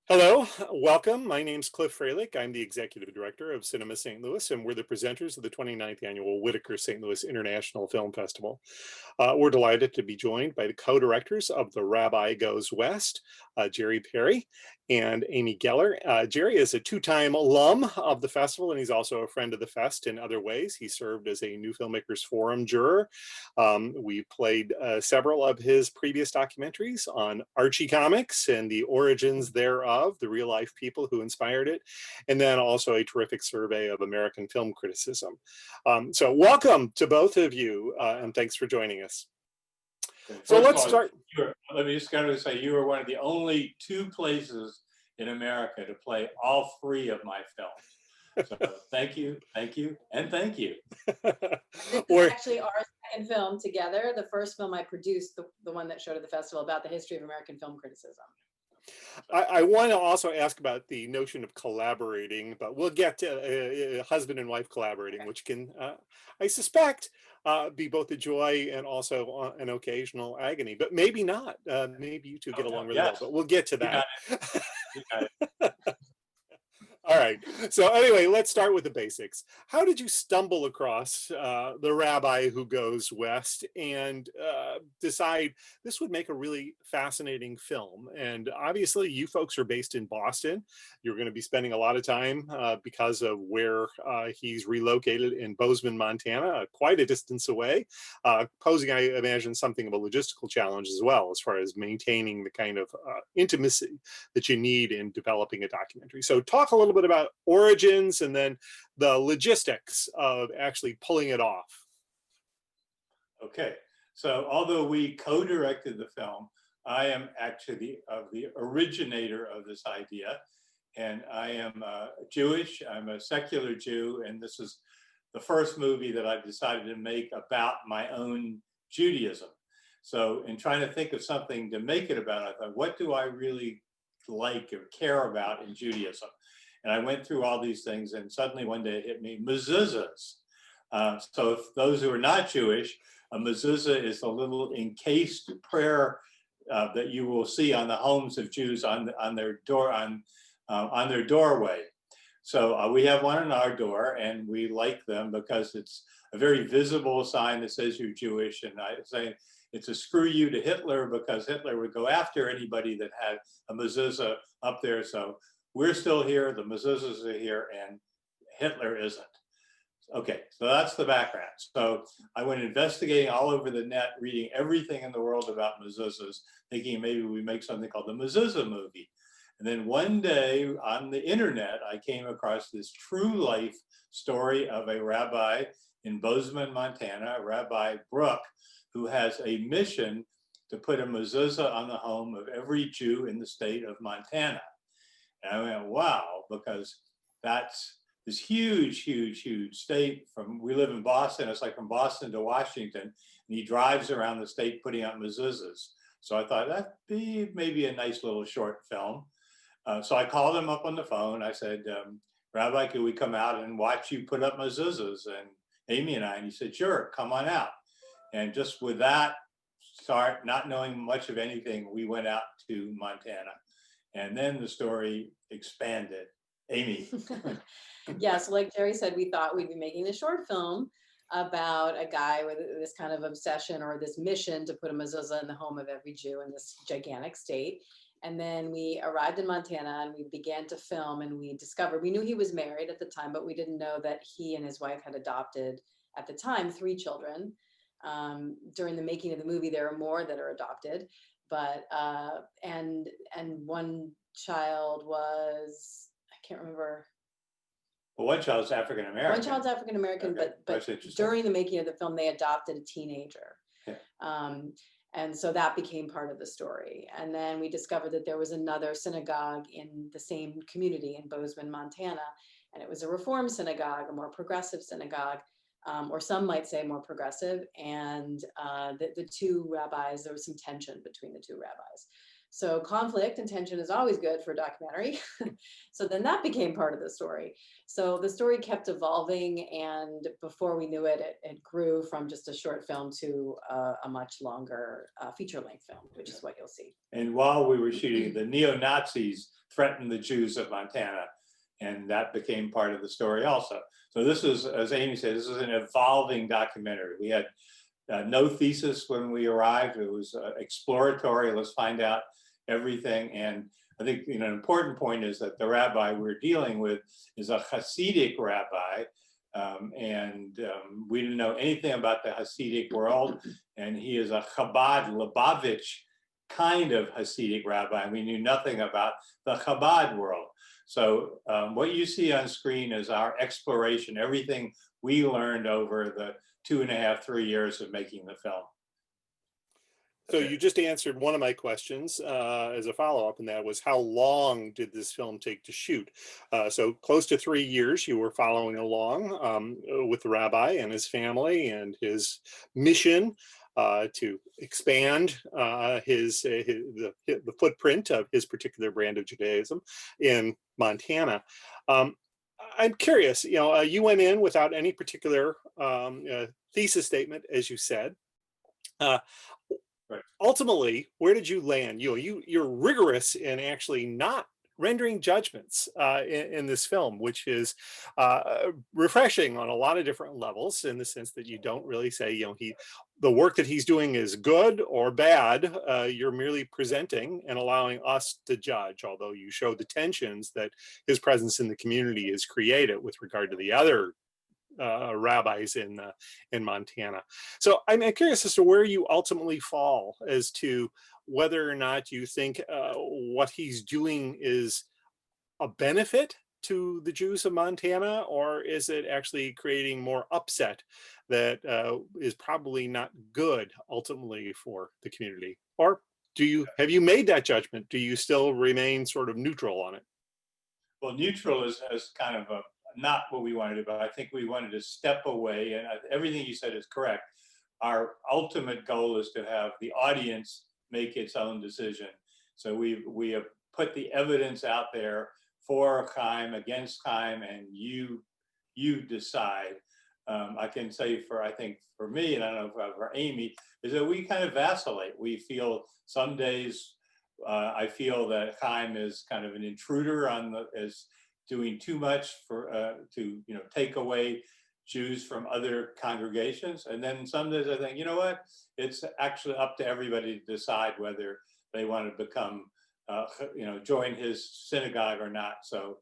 Hello, welcome. My name's Cliff Freilich. I'm the Executive Director of Cinema St. Louis, and we're the presenters of the 29th Annual Whitaker St. Louis International Film Festival. We're delighted to be joined by the co-directors of The Rabbi Goes West, Jerry Peary and Amy Geller. Jerry is a two-time alum of the festival, and he's also a friend of the fest in other ways. He served as a New Filmmakers Forum juror. We played several of his previous documentaries on Archie Comics and the origins thereof, the real life people who inspired it, and then also a terrific survey of American film criticism. So welcome to both of you, and thanks for joining us. So let's start. Let me just kind of say, you were one of the only two places in America to play all three of my films. So thank you, and thank you. This is actually our second film together. The first film I produced, the one that showed at the festival, about the history of American film criticism. I want to also ask about the notion of collaborating, but we'll get to husband and wife collaborating, which can, I suspect, be both a joy and also an occasional agony, but maybe not. Maybe you two get along really well, but we'll get to that. You got it. All right. So anyway, let's start with the basics. How did you stumble across The Rabbi Who Goes West and decide this would make a really fascinating film? And obviously, you folks are based in Boston. You're going to be spending a lot of time because of where he's relocated in Bozeman, Montana, quite a distance away, posing, I imagine, something of a logistical challenge as well, as far as maintaining the kind of intimacy that you need in developing a documentary. So talk a little bit about origins and then the logistics of actually pulling it off. Okay, so although we co-directed the film, I am actually the originator of this idea, and I am Jewish. I'm a secular Jew, and this is the first movie that I've decided to make about my own Judaism. So in trying to think of something to make it about, I thought, what do I really like or care about in Judaism? And I went through all these things, and suddenly one day it hit me, mezuzahs. So if those who are not Jewish, a mezuzah is a little encased prayer that you will see on the homes of Jews on their doorway. So we have one on our door, and we like them because it's a very visible sign that says you're Jewish. And I say it's a screw you to Hitler, because Hitler would go after anybody that had a mezuzah up there. So we're still here, the mezuzahs are here, and Hitler isn't. Okay, so that's the background. So I went investigating all over the net, reading everything in the world about mezuzahs, thinking maybe we make something called the mezuzah movie. And then one day on the internet, I came across this true life story of a rabbi in Bozeman, Montana, Rabbi Brook, who has a mission to put a mezuzah on the home of every Jew in the state of Montana. And I went, wow, because that's this huge state. We live in Boston, it's like from Boston to Washington, and he drives around the state putting out mezuzahs. So I thought that'd be maybe a nice little short film. So I called him up on the phone. I said, Rabbi, could we come out and watch you put up mezuzahs? And Amy and he said, sure, come on out. And just with that start, not knowing much of anything, we went out to Montana. And then the story expanded. Amy. Yeah, so like Jerry said, we thought we'd be making a short film about a guy with this kind of obsession or this mission to put a mezuzah in the home of every Jew in this gigantic state. And then we arrived in Montana and we began to film, and we knew he was married at the time, but we didn't know that he and his wife had adopted, at the time, 3 children. During the making of the movie, there are more that are adopted, but and one child was, I can't remember. Well, one child's African American. One child's African American, okay. but during the making of the film, they adopted a teenager. Yeah. And so that became part of the story. And then we discovered that there was another synagogue in the same community in Bozeman, Montana, and it was a Reform synagogue, a more progressive synagogue, or some might say more progressive. And the two rabbis, there was some tension between the two rabbis. So conflict and tension is always good for a documentary. So then that became part of the story. So the story kept evolving, and before we knew it, it grew from just a short film to a much longer feature-length film, which is what you'll see. And while we were shooting, the neo-Nazis threatened the Jews of Montana, and that became part of the story also. So this was, as Amy said, this is an evolving documentary. We had no thesis when we arrived. It was exploratory. Let's find out everything. And I think an important point is that the rabbi we're dealing with is a Hasidic rabbi. We didn't know anything about the Hasidic world. And he is a Chabad Lubavitch kind of Hasidic rabbi. We knew nothing about the Chabad world. So what you see on screen is our exploration, everything we learned over the 2.5, 3 years of making the film. So you just answered one of my questions as a follow-up, and that was, how long did this film take to shoot? So close to 3 years you were following along with the rabbi and his family and his mission to expand the footprint of his particular brand of Judaism in Montana. I'm curious, you went in without any particular thesis statement, as you said. Right. Ultimately, where did you land? You're rigorous in actually not rendering judgments in this film, which is refreshing on a lot of different levels, in the sense that you don't really say, the work that he's doing is good or bad. You're merely presenting and allowing us to judge, although you show the tensions that his presence in the community is created with regard to the other rabbis in Montana. So I'm curious as to where you ultimately fall as to whether or not you think what he's doing is a benefit to the Jews of Montana, or is it actually creating more upset that is probably not good ultimately for the community? Or have you made that judgment? Do you still remain sort of neutral on it? Well, neutral is kind of not what we wanted to do, but I think we wanted to step away, and everything you said is correct. Our ultimate goal is to have the audience make its own decision. So we have put the evidence out there for Chaim, against Chaim, and you decide. I can say I think for me, and I don't know for Amy, is that we kind of vacillate. We feel some days, I feel that Chaim is kind of an intruder is doing too much to take away Jews from other congregations. And then some days I think, what? It's actually up to everybody to decide whether they want to become, join his synagogue or not. So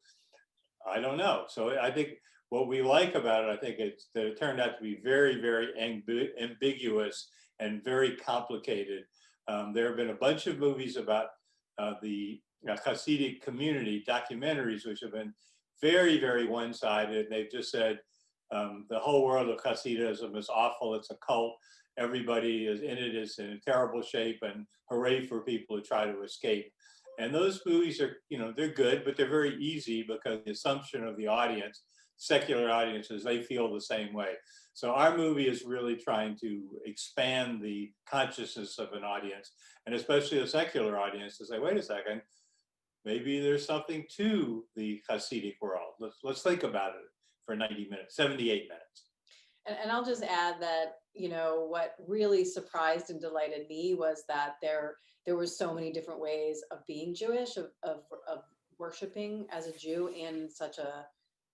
I don't know. So I think what we like about it, I think it's that it turned out to be very, very ambiguous and very complicated. There have been a bunch of movies about the Hasidic community, documentaries, which have been very, very one-sided. They've just said the whole world of Hasidism is awful. It's a cult. Everybody is in it is in terrible shape, and hooray for people who try to escape. And those movies are, they're good, but they're very easy because the assumption of the audience, secular audiences, they feel the same way. So our movie is really trying to expand the consciousness of an audience, and especially a secular audience, to say, wait a second, maybe there's something to the Hasidic world. Let's think about it for 90 minutes, 78 minutes. And I'll just add that, what really surprised and delighted me was that there were so many different ways of being Jewish, of worshiping as a Jew in such a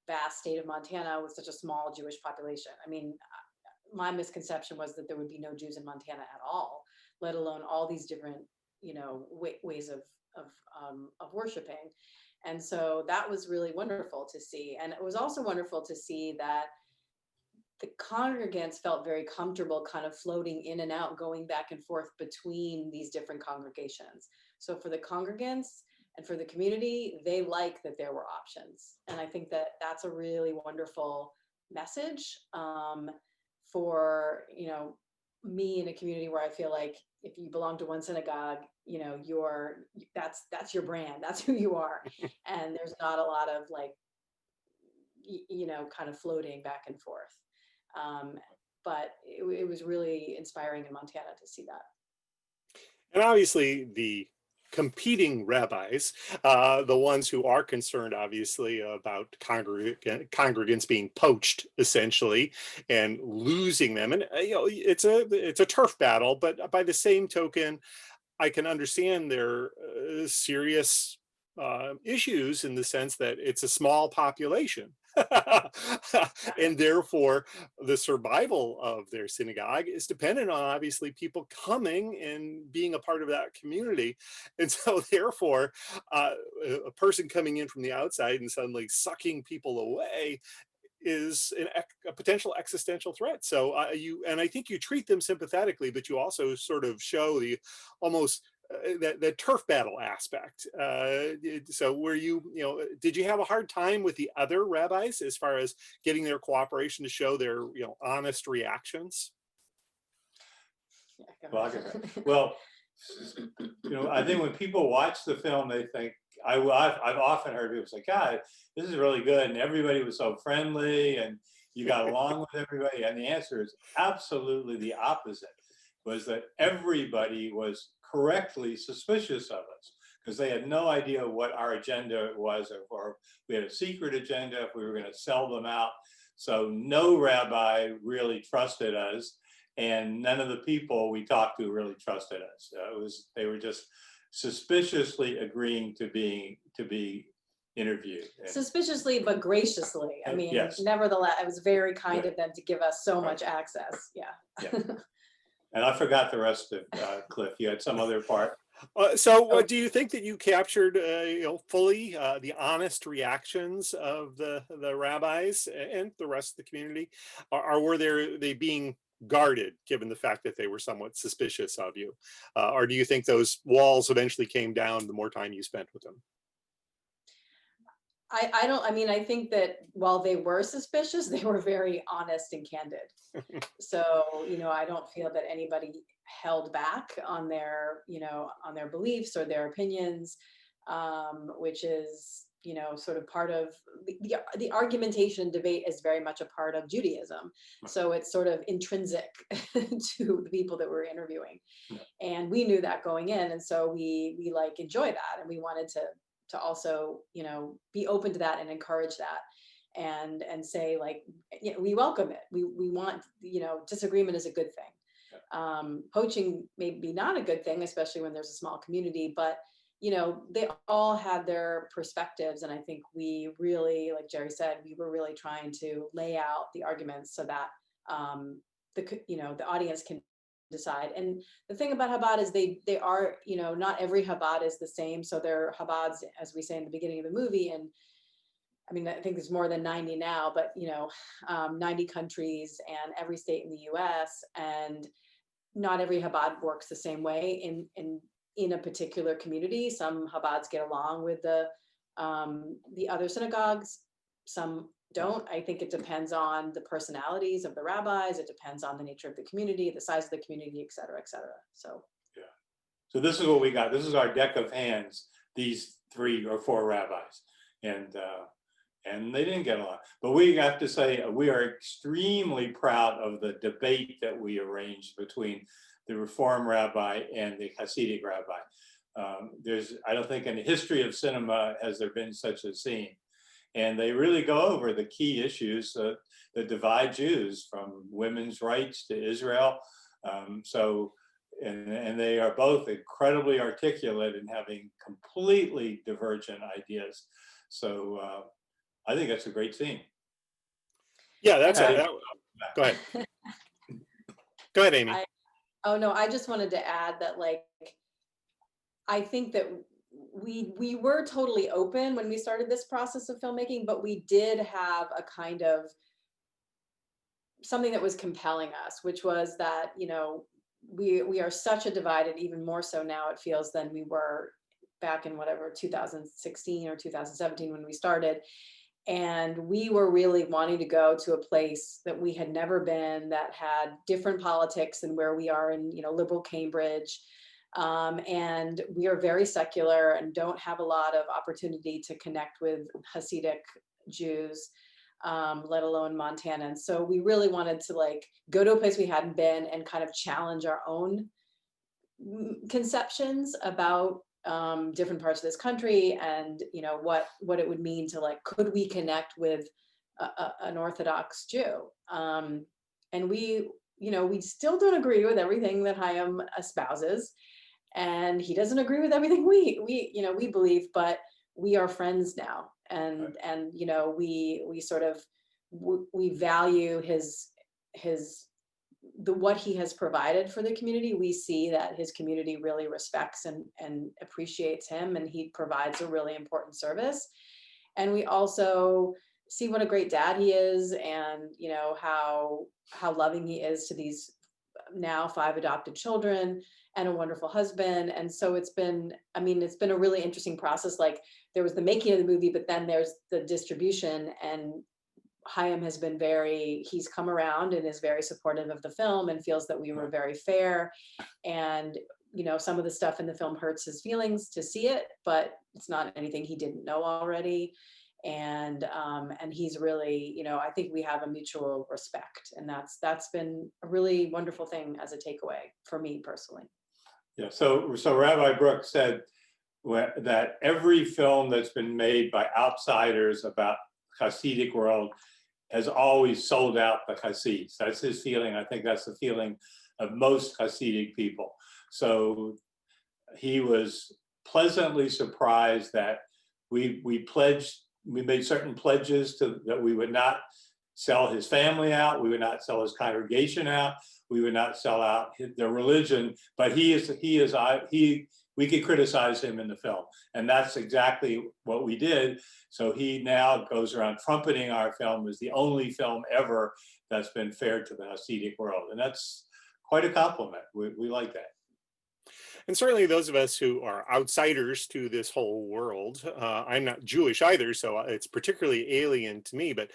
vast state of Montana with such a small Jewish population. I mean, my misconception was that there would be no Jews in Montana at all, let alone all these different, ways of worshiping. And so that was really wonderful to see. And it was also wonderful to see that the congregants felt very comfortable kind of floating in and out, going back and forth between these different congregations. So for the congregants and for the community, they like that there were options. And I think that that's a really wonderful message for, me in a community where I feel like if you belong to one synagogue, that's your brand, that's who you are. And there's not a lot of kind of floating back and forth. But it was really inspiring in Montana to see that. And obviously the competing rabbis, the ones who are concerned, obviously, about congregants being poached, essentially, and losing them. And it's a turf battle, but by the same token, I can understand their serious issues in the sense that it's a small population. And therefore, the survival of their synagogue is dependent on obviously people coming and being a part of that community. And so, therefore, uh, a person coming in from the outside and suddenly sucking people away is a potential existential threat. So and I think you treat them sympathetically, but you also sort of show the almost that turf battle aspect. So did you have a hard time with the other rabbis as far as getting their cooperation to show their honest reactions? Yeah, Well, well, I think when people watch the film, they think, I've often heard people say, God, this is really good. And everybody was so friendly and you got along with everybody. And the answer is absolutely the opposite, was that everybody was correctly suspicious of us because they had no idea what our agenda was, or we had a secret agenda, if we were going to sell them out. So no rabbi really trusted us. And none of the people we talked to really trusted us. They were just suspiciously agreeing to be interviewed. Suspiciously, but graciously. I mean, yes. Nevertheless, it was very kind of them to give us so much access. Yeah. And I forgot the rest of Cliff. You had some other part. Do you think that you captured fully the honest reactions of the rabbis and the rest of the community, or were they being guarded given the fact that they were somewhat suspicious of you, or do you think those walls eventually came down the more time you spent with them? I think that while they were suspicious, they were very honest and candid. So, I don't feel that anybody held back on their beliefs or their opinions, which is, sort of part of the argumentation debate is very much a part of Judaism. So it's sort of intrinsic to the people that we're interviewing. And we knew that going in. And so we like enjoy that. And we wanted to also, be open to that and encourage that and say, like, we welcome it. We want, disagreement is a good thing. Poaching may be not a good thing, especially when there's a small community, but they all had their perspectives. And I think we really, like Jerry said, we were really trying to lay out the arguments so that the audience can decide. And the thing about Chabad is they are, not every Chabad is the same. So there are Chabads, as we say in the beginning of the movie, and I mean, I think there's more than 90 now, but 90 countries and every state in the US, and not every Chabad works the same way in a particular community. Some Chabads get along with the other synagogues, some don't. I think it depends on the personalities of the rabbis. It depends on the nature of the community, the size of the community, et cetera, et cetera. So, yeah. So this is what we got. This is our deck of hands, these 3 or 4 rabbis. And they didn't get along. But we have to say, we are extremely proud of the debate that we arranged between the Reform rabbi and the Hasidic rabbi. I don't think in the history of cinema has there been such a scene. And they really go over the key issues that divide Jews, from women's rights to Israel. And they are both incredibly articulate in having completely divergent ideas. So I think that's a great scene. Yeah, go ahead. Go ahead, Amy. I just wanted to add that, like, I think that we were totally open when we started this process of filmmaking, but we did have a kind of something that was compelling us, which was that, we are such a divided, even more so now it feels, than we were back in 2016 or 2017 when we started. And we were really wanting to go to a place that we had never been, that had different politics than where we are in, liberal Cambridge. And we are very secular and don't have a lot of opportunity to connect with Hasidic Jews, let alone Montanans. So we really wanted to go to a place we hadn't been and kind of challenge our own conceptions about different parts of this country, and what it would mean to, like, could we connect with an Orthodox Jew? And we still don't agree with everything that Chaim espouses, and he doesn't agree with everything we believe, but we are friends now, and we sort of we value what he has provided for the community. We see that his community really respects and appreciates him, and he provides a really important service. And we also see what a great dad he is, and how loving he is to these now 5 adopted children, and a wonderful husband. And so it's been a really interesting process. Like, there was the making of the movie, but then there's the distribution, and Chaim has been he's come around and is very supportive of the film, and feels that we were very fair. And some of the stuff in the film hurts his feelings to see it, but it's not anything he didn't know already. And he's really, I think we have a mutual respect, and that's been a really wonderful thing as a takeaway for me personally. Yeah. So Rabbi Brooks said that every film that's been made by outsiders about Hasidic world has always sold out the Hasids. That's his feeling. I think that's the feeling of most Hasidic people. So he was pleasantly surprised that we made certain pledges that we would not sell his family out, we would not sell his congregation out, we would not sell out their religion. But we could criticize him in the film, and that's exactly what we did. So he now goes around trumpeting our film as the only film ever that's been fair to the Hasidic world, and that's quite a compliment. We like that. And certainly those of us who are outsiders to this whole world, I'm not Jewish either, so it's particularly alien to me, but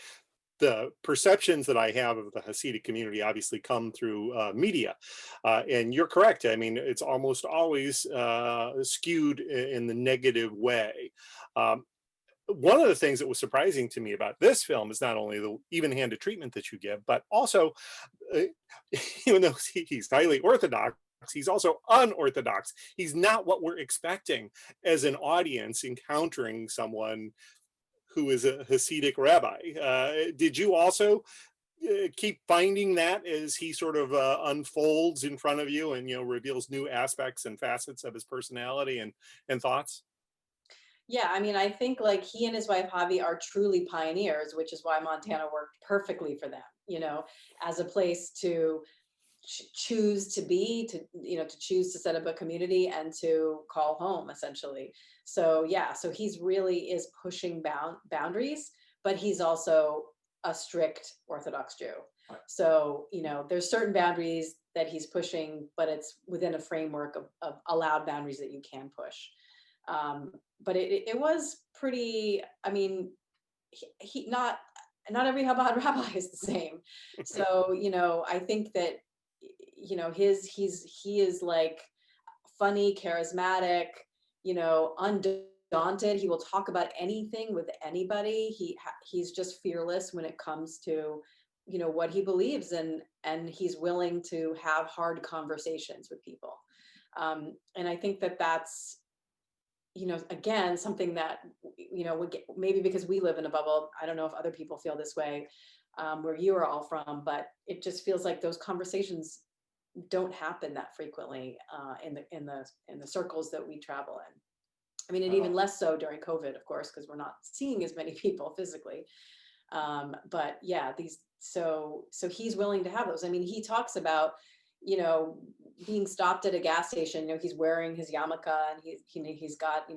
the perceptions that I have of the Hasidic community obviously come through media. And you're correct. I mean, it's almost always skewed in the negative way. One of the things that was surprising to me about this film is not only the even-handed treatment that you give, but also, even though he's highly Orthodox, he's also unorthodox. He's not what we're expecting as an audience encountering someone who is a Hasidic rabbi. Did you also keep finding that as he sort of unfolds in front of you and reveals new aspects and facets of his personality and thoughts? Yeah, I think, like, he and his wife Javi are truly pioneers, which is why Montana worked perfectly for them, as a place to choose to be, to choose to set up a community and to call home, essentially. So yeah, so he's really is pushing boundaries, but he's also a strict Orthodox Jew. So there's certain boundaries that he's pushing, but it's within a framework of allowed boundaries that you can push. But it was pretty, he not every Chabad rabbi is the same. So I think that he is like funny, charismatic, undaunted. He will talk about anything with anybody. He's just fearless when it comes to what he believes, and he's willing to have hard conversations with people. And I think that that's again, something that, maybe because we live in a bubble, I don't know if other people feel this way, where you are all from, but it just feels like those conversations don't happen that frequently in the circles that we travel in. And even less so during COVID, of course, because we're not seeing as many people physically. But yeah, so he's willing to have those. He talks about, being stopped at a gas station. He's wearing his yarmulke, and he's got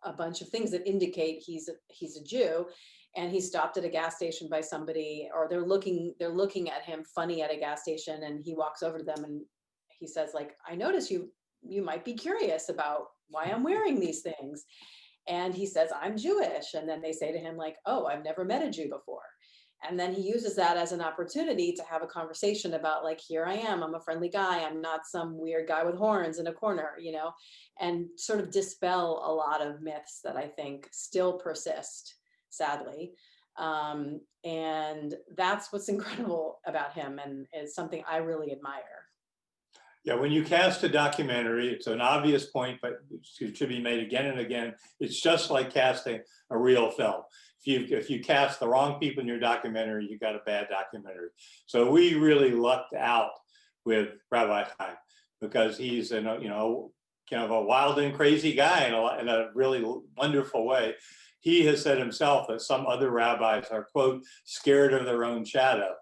a bunch of things that indicate he's a Jew, and he's stopped at a gas station by somebody, or they're looking at him funny at a gas station, and he walks over to them and he says, like, I notice you might be curious about why I'm wearing these things. And he says, I'm Jewish. And then they say to him, like, oh, I've never met a Jew before. And then he uses that as an opportunity to have a conversation about, like, here I am, I'm a friendly guy, I'm not some weird guy with horns in a corner, and sort of dispel a lot of myths that I think still persist, sadly. And that's what's incredible about him, and is something I really admire. Yeah, when you cast a documentary, it's an obvious point, but it should be made again and again. It's just like casting a real film. If you cast the wrong people in your documentary, you got a bad documentary. So we really lucked out with Rabbi Chaim because he's kind of a wild and crazy guy in a really wonderful way. He has said himself that some other rabbis are, quote, scared of their own shadow.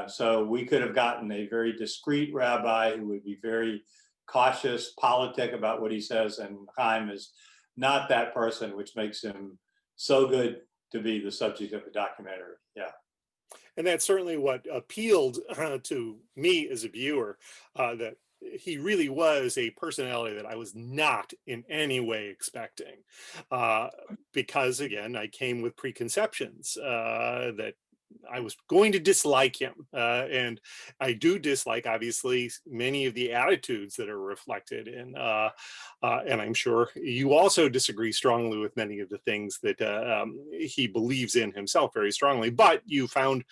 So we could have gotten a very discreet rabbi who would be very cautious, politic about what he says, and Chaim is not that person, which makes him so good to be the subject of the documentary. Yeah. And that's certainly what appealed to me as a viewer, that he really was a personality that I was not in any way expecting. Because again, I came with preconceptions that I was going to dislike him. And I do dislike, obviously, many of the attitudes that are reflected in, and I'm sure you also disagree strongly with many of the things that he believes in himself very strongly, but you found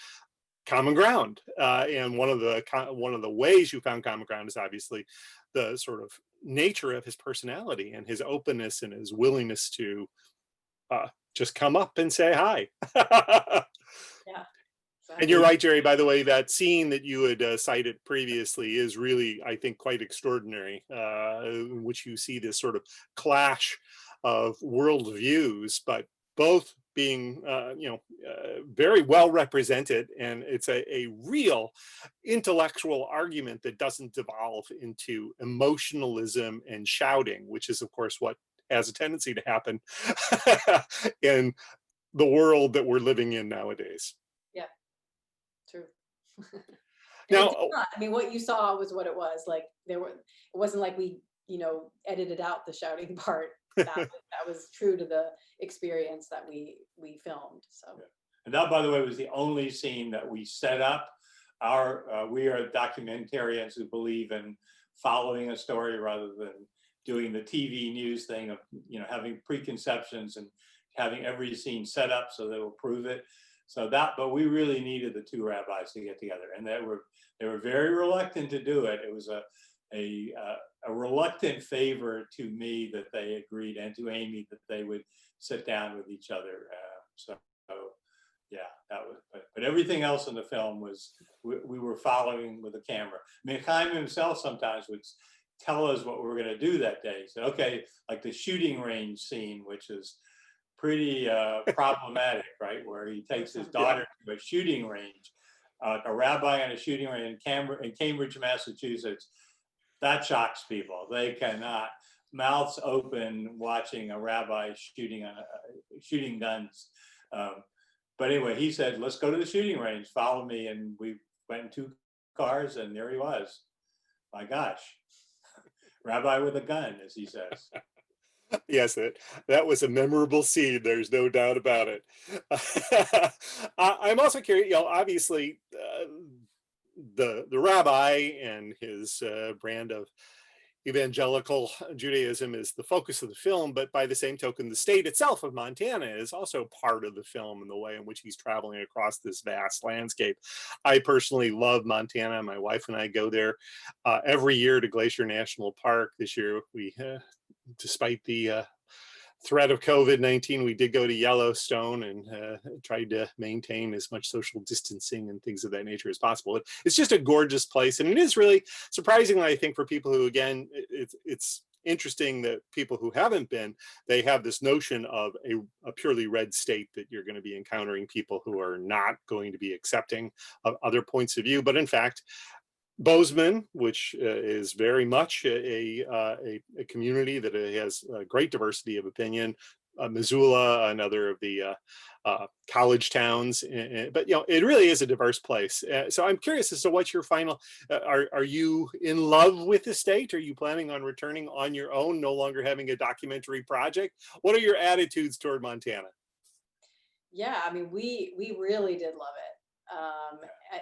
common ground. And one of the ways you found common ground is obviously the sort of nature of his personality and his openness and his willingness to just come up and say hi. Yeah. And you're right, Jerry, by the way, that scene that you had cited previously is really, I think, quite extraordinary, in which you see this sort of clash of worldviews, but both being, very well represented. And it's a real intellectual argument that doesn't devolve into emotionalism and shouting, which is, of course, what has a tendency to happen in the world that we're living in nowadays. Yeah. True. Now, I mean, what you saw was what it was. Like it wasn't like we, edited out the shouting part. That was true to the experience that we filmed. So. Yeah. And that, by the way, was the only scene that we set up. We are documentarians who believe in following a story rather than doing the TV news thing of, having preconceptions and having every scene set up so they will prove it. But we really needed the two rabbis to get together, and they were very reluctant to do it. It was a reluctant favor to me that they agreed, and to Amy, that they would sit down with each other. Yeah, that was. But everything else in the film was we were following with the camera. I mean, Chaim himself sometimes would tell us what we were going to do that day. He said, "Okay, like the shooting range scene, which is pretty problematic, right? Where he takes his daughter to a shooting range, a rabbi on a shooting range in Cambridge, Massachusetts. That shocks people. They cannot, mouths open, watching a rabbi shooting guns. But anyway, he said, let's go to the shooting range, follow me. And we went in 2 cars, and there he was. My gosh, rabbi with a gun, as he says. Yes, that was a memorable scene. There's no doubt about it. I'm also curious, obviously, the rabbi and his brand of evangelical Judaism is the focus of the film, but by the same token, the state itself of Montana is also part of the film in the way in which he's traveling across this vast landscape. I personally love Montana. My wife and I go there every year to Glacier National Park. This year, we, despite the threat of COVID-19, we did go to Yellowstone and tried to maintain as much social distancing and things of that nature as possible. It's just a gorgeous place. And it is really surprising, I think, for people who, again, it's interesting that people who haven't been, they have this notion of a purely red state, that you're going to be encountering people who are not going to be accepting of other points of view. But in fact, Bozeman, which is very much a community that has a great diversity of opinion, Missoula, another of the college towns, but it really is a diverse place. So I'm curious as to what's your final. Are you in love with the state? Are you planning on returning on your own, no longer having a documentary project? What are your attitudes toward Montana? Yeah, I mean, we really did love it.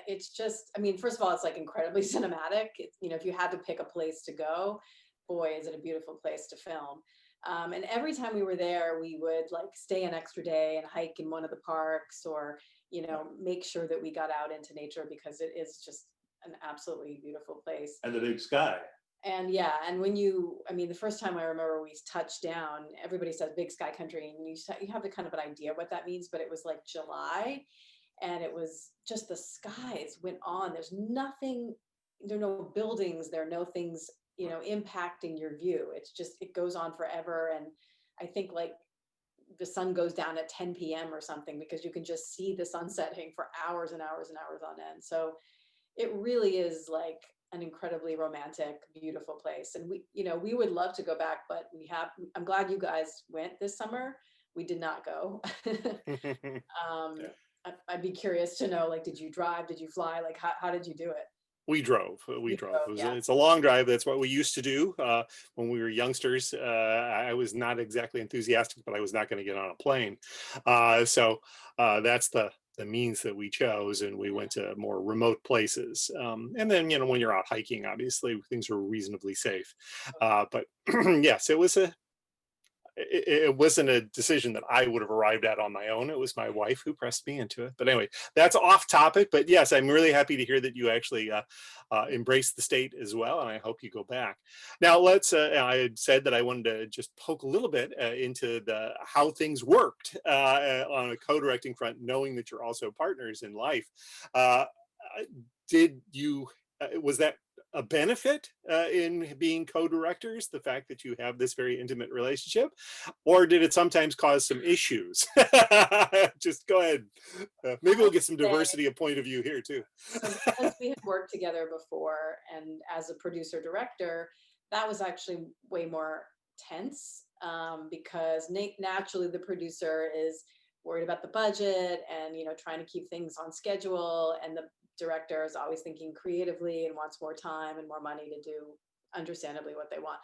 It's just, I mean, first of all, it's like incredibly cinematic. If you had to pick a place to go, boy, is it a beautiful place to film. And every time we were there, we would like stay an extra day and hike in one of the parks, or make sure that we got out into nature, because it is just an absolutely beautiful place. And the big sky. And yeah, and I mean, the first time I remember we touched down, everybody says big sky country, and you have the kind of an idea what that means, but it was like July, and it was just the skies went on. There's nothing, there are no buildings, there are no things, impacting your view. It's just, it goes on forever. And I think like the sun goes down at 10 p.m. or something, because you can just see the sun setting for hours and hours and hours on end. So it really is like an incredibly romantic, beautiful place. And we would love to go back, but I'm glad you guys went this summer. We did not go. Yeah. I'd be curious to know, like, did you drive? Did you fly? Like, how did you do it? We drove. You drove, yeah. It's a long drive. That's what we used to do when we were youngsters. I was not exactly enthusiastic, but I was not going to get on a plane. So that's the means that we chose, and we went to more remote places. And then, when you're out hiking, obviously things are reasonably safe. But yes, it wasn't a decision that I would have arrived at on my own. It was my wife who pressed me into it. But anyway, that's off topic. But yes, I'm really happy to hear that you actually embrace the state as well, and I hope you go back. Now, let's. I had said that I wanted to just poke a little bit into how things worked on a co-directing front, knowing that you're also partners in life. Did you? Was that a benefit in being co-directors, the fact that you have this very intimate relationship, or did it sometimes cause some issues? Just go ahead. Maybe we'll get some diversity of point of view here too. So because we had worked together before, and as a producer director, that was actually way more tense, because naturally the producer is worried about the budget and trying to keep things on schedule, and the director is always thinking creatively and wants more time and more money to do understandably what they want.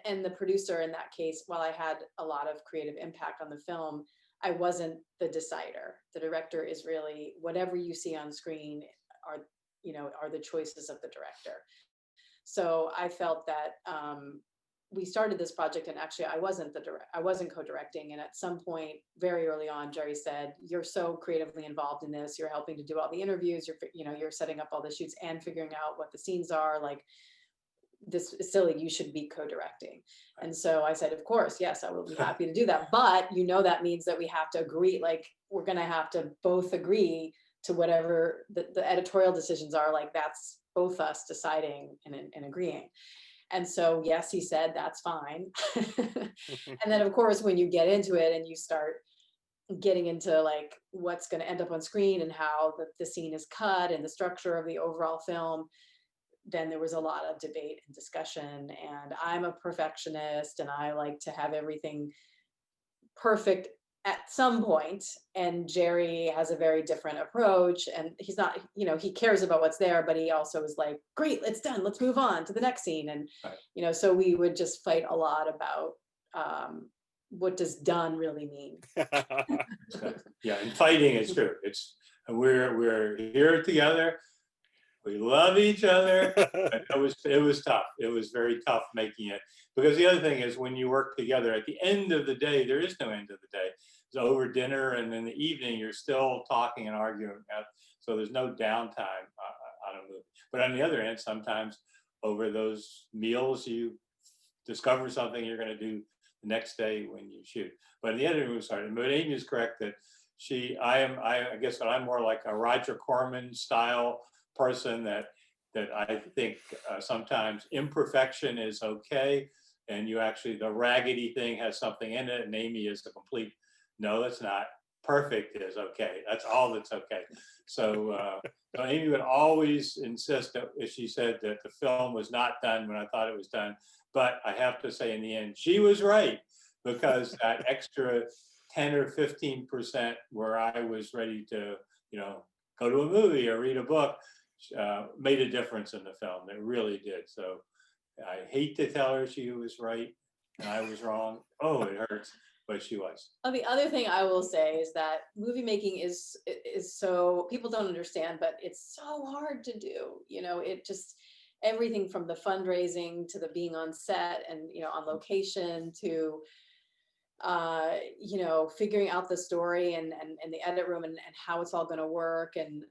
And the producer in that case, while I had a lot of creative impact on the film, I wasn't the decider. The director is really, whatever you see on screen are the choices of the director. So I felt that we started this project, and actually I wasn't co-directing. And at some point very early on, Jerry said, "You're so creatively involved in this. You're helping to do all the interviews. You're setting up all the shoots and figuring out what the scenes are. Like, this is silly. You should be co-directing." And so I said, "Of course, yes, I will be happy to do that. But that means that we have to agree. Like, we're going to have to both agree to whatever the editorial decisions are. Like, that's both us deciding and agreeing." And so, yes, he said, "That's fine." And then, of course, when you get into it and you start getting into like what's going to end up on screen and how the scene is cut and the structure of the overall film, then there was a lot of debate and discussion. And I'm a perfectionist, and I like to have everything perfect at some point. And Jerry has a very different approach, and he's not, he cares about what's there, but he also is like, "Great, it's done. Let's move on to the next scene." And, right. So we would just fight a lot about what does done really mean. Yeah, and fighting is true. We're here together. We love each other. It was tough. It was very tough making it, because the other thing is, when you work together, at the end of the day, there is no end of the day. It's over dinner, and in the evening you're still talking and arguing. So there's no downtime on a movie. But on the other hand, sometimes over those meals you discover something you're going to do the next day when you shoot. But in the end, it was hard. But Amy is correct that I guess that I'm more like a Roger Corman style person, that I think sometimes imperfection is okay, and the raggedy thing has something in it, and Amy is the complete, no, it's not. Perfect is okay. That's all that's okay. So Amy would always insist that, she said, that the film was not done when I thought it was done. But I have to say, in the end, she was right, because that extra 10 or 15% where I was ready to, go to a movie or read a book, made a difference in the film. It really did. So I hate to tell her she was right and I was wrong. Oh, it hurts, but she was. The other thing I will say is that movie making is so, people don't understand, but it's so hard to do. It just, everything from the fundraising to the being on set and on location to figuring out the story and the edit room and how it's all going to work. And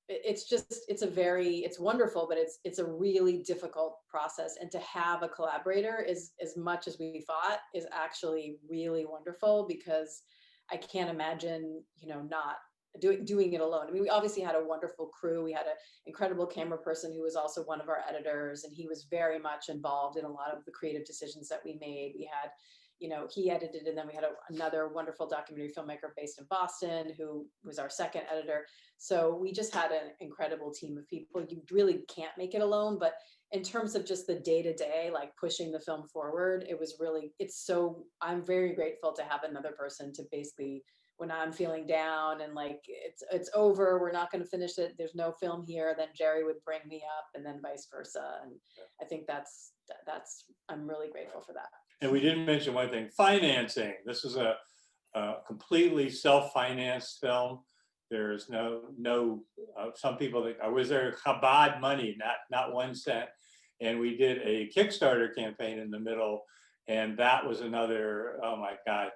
it's wonderful, but it's a really difficult process. And to have a collaborator is, as much as we thought, is actually really wonderful, because I can't imagine, not doing it alone. I mean, we obviously had a wonderful crew. We had an incredible camera person who was also one of our editors, and he was very much involved in a lot of the creative decisions that we made. We had, he edited, and then we had another wonderful documentary filmmaker based in Boston who was our second editor. So we just had an incredible team of people. You really can't make it alone, but in terms of just the day-to-day, like pushing the film forward, I'm very grateful to have another person to basically, when I'm feeling down and like it's over, we're not going to finish it, there's no film here, then Jerry would bring me up, and then vice versa. And I think that's I'm really grateful for that. And we didn't mention one thing: financing. This is a completely self-financed film. There's no some people think, was there Chabad money? Not 1 cent. And we did a Kickstarter campaign in the middle, and that was another, oh my God,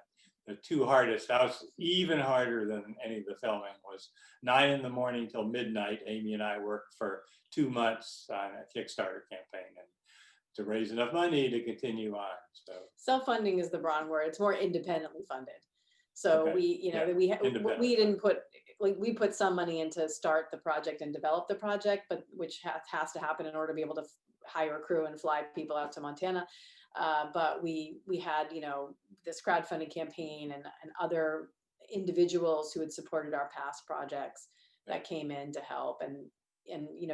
the two hardest. That was even harder than any of the filming. Was 9 in the morning till midnight. Amy and I worked for 2 months on a Kickstarter campaign, and to raise enough money to continue on. So self-funding is the wrong word. It's more independently funded. So okay. we didn't put, like, we put some money in to start the project and develop the project, but which has to happen in order to be able to hire a crew and fly people out to Montana. But we had, this crowdfunding campaign and other individuals who had supported our past projects that came in to help. And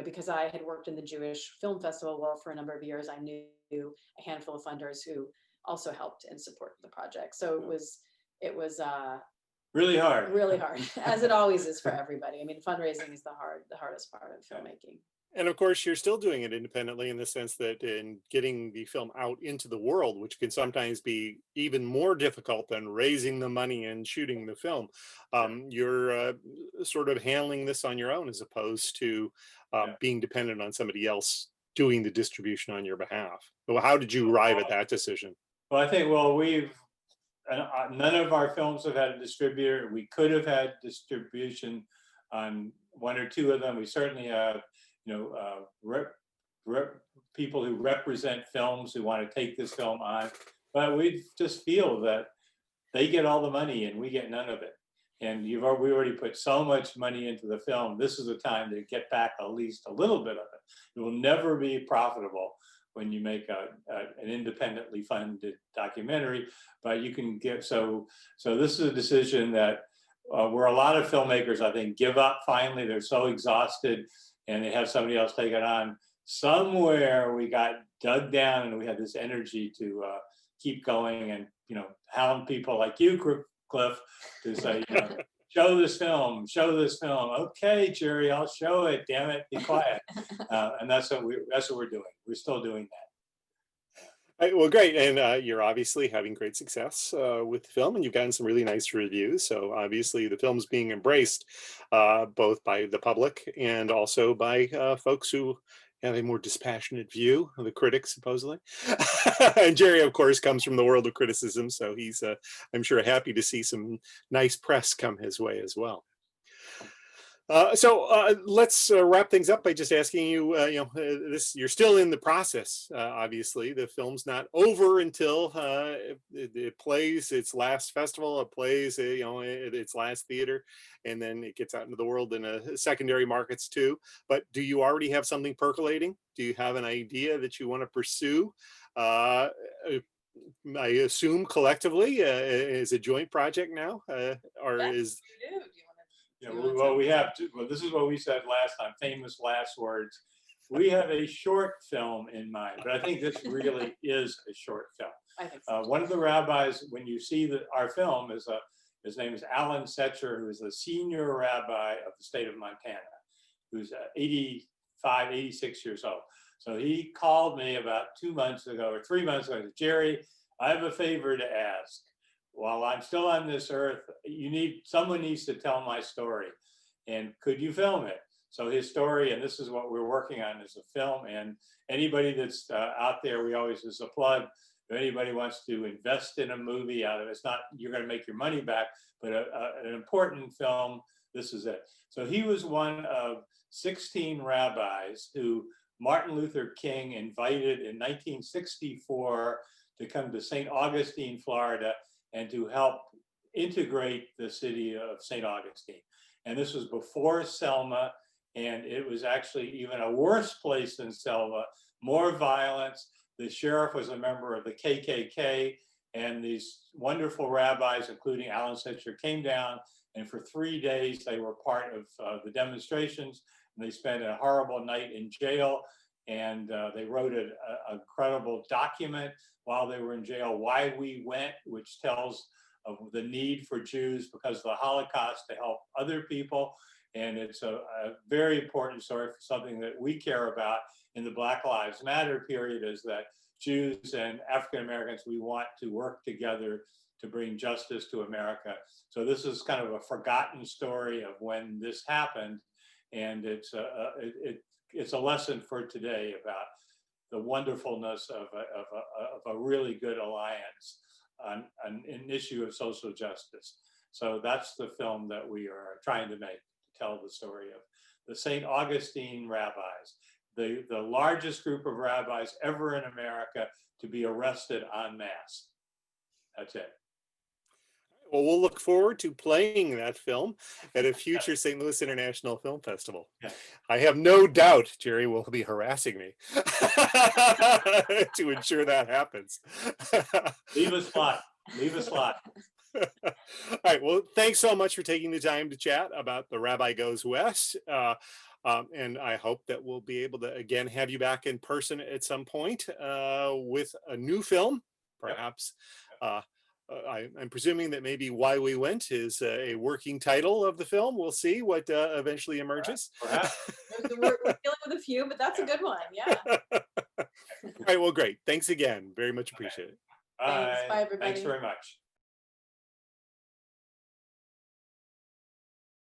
because I had worked in the Jewish Film Festival world for a number of years, I knew a handful of funders who also helped and supported the project. So it was really hard, as it always is for everybody. I mean, fundraising is the hardest part of filmmaking. And of course, you're still doing it independently, in the sense that in getting the film out into the world, which can sometimes be even more difficult than raising the money and shooting the film, you're sort of handling this on your own, as opposed to being dependent on somebody else doing the distribution on your behalf. So how did you arrive at that decision? Well, I think, none of our films have had a distributor. We could have had distribution on 1 or 2 of them. We certainly have, people who represent films who want to take this film on, but we just feel that they get all the money and we get none of it. And we already put so much money into the film. This is the time to get back at least a little bit of it. It will never be profitable when you make an independently funded documentary, but you can get, so this is a decision that where a lot of filmmakers, I think, give up finally. They're so exhausted and they have somebody else take it on. Somewhere we got dug down and we had this energy to keep going and, hound people like you, Cliff, to say, show this film. Okay, Jerry, I'll show it. Damn it, be quiet. And that's what we're doing. We're still doing that. Well, great. And you're obviously having great success with the film, and you've gotten some really nice reviews. So obviously the film's being embraced both by the public and also by folks who have a more dispassionate view of the critics, supposedly. And Jerry, of course, comes from the world of criticism. So he's, I'm sure, happy to see some nice press come his way as well. So let's wrap things up by just asking you, you're still in the process. Obviously, the film's not over until it plays its last festival, it plays, its last theater, and then it gets out into the world in secondary markets too. But do you already have something percolating? Do you have an idea that you want to pursue? I assume collectively is a joint project now, or yes, is? You do. This is what we said last time, famous last words. We have a short film in mind, but I think this really is a short film. I think so. One of the rabbis, when you see our film, his name is Alan Setcher, who is the senior rabbi of the state of Montana, who's 85, 86 years old. So he called me about 2 months ago or 3 months ago and said, Jerry, I have a favor to ask. While I'm still on this earth, someone needs to tell my story, and could you film it? So his story, and this is what we're working on, is a film. And anybody that's out there, we always just applaud. If anybody wants to invest in a movie out of it, it's not you're going to make your money back, but an important film this is it. So he was one of 16 rabbis who Martin Luther King invited in 1964 to come to St. Augustine, Florida, and to help integrate the city of St. Augustine. And this was before Selma, and it was actually even a worse place than Selma, more violence. The sheriff was a member of the KKK, and these wonderful rabbis, including Alan Sitcher, came down, and for 3 days they were part of the demonstrations, and they spent a horrible night in jail, and they wrote an incredible document while they were in jail, Why We Went, which tells of the need for Jews because of the Holocaust to help other people. And it's a very important story for something that we care about in the Black Lives Matter period, is that Jews and African Americans, we want to work together to bring justice to America. So this is kind of a forgotten story of when this happened. And it's a lesson for today about the wonderfulness of a really good alliance on an issue of social justice. So that's the film that we are trying to make, to tell the story of the St. Augustine rabbis, the largest group of rabbis ever in America to be arrested en masse. That's it. Well, we'll look forward to playing that film at a future St. Louis International Film Festival. Yeah. I have no doubt Jerry will be harassing me to ensure that happens. Leave a slot. Leave a slot. All right. Well, thanks so much for taking the time to chat about The Rabbi Goes West. And I hope that we'll be able to, again, have you back in person at some point with a new film, perhaps. Yep. I'm presuming that maybe Why We Went is a working title of the film. We'll see what eventually emerges. Perhaps. We're dealing with a few, but that's a good one. Yeah. All right. Well, great. Thanks again. Very much appreciated. Thanks. Bye, everybody. Thanks very much.